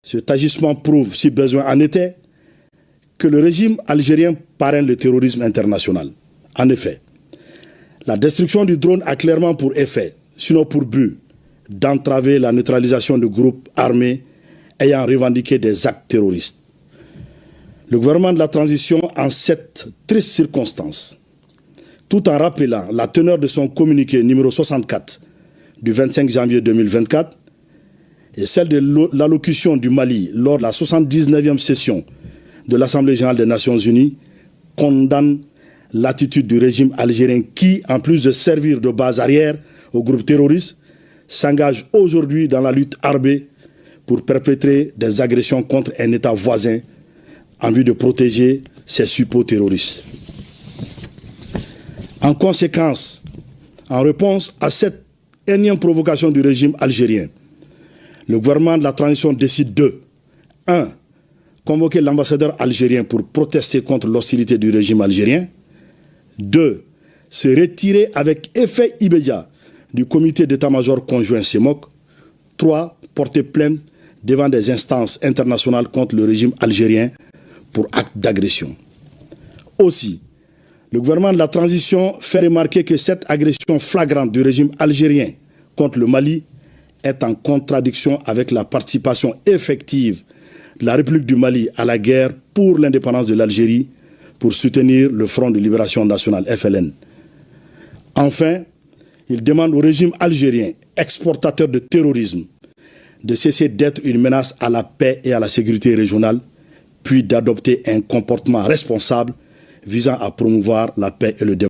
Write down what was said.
Cet agissement prouve, si besoin en était, que le régime algérien parraine le terrorisme international. En effet, la destruction du drone a clairement pour effet, sinon pour but, d'entraver la neutralisation de groupes armés ayant revendiqué des actes terroristes. Le gouvernement de la transition, en cette triste circonstance, tout en rappelant la teneur de son communiqué numéro 64 du 25 janvier 2024 et celle de l'allocution du Mali lors de la 79e session de l'Assemblée générale des Nations unies, condamne l'attitude du régime algérien qui, en plus de servir de base arrière aux groupes terroristes, s'engage aujourd'hui dans la lutte armée pour perpétrer des agressions contre un État voisin en vue de protéger ses suppôts terroristes. En conséquence, en réponse à cette énième provocation du régime algérien, le gouvernement de la transition décide de 1. Convoquer l'ambassadeur algérien pour protester contre l'hostilité du régime algérien. 2. Se retirer avec effet immédiat du comité d'état-major conjoint CEMOC. 3. Porter plainte devant des instances internationales contre le régime algérien pour acte d'agression. Aussi, le gouvernement de la transition fait remarquer que cette agression flagrante du régime algérien contre le Mali est en contradiction avec la participation effective de la République du Mali à la guerre pour l'indépendance de l'Algérie pour soutenir le Front de Libération Nationale, FLN. Enfin, il demande au régime algérien, exportateur de terrorisme, de cesser d'être une menace à la paix et à la sécurité régionale, puis d'adopter un comportement responsable visant à promouvoir la paix et le développement.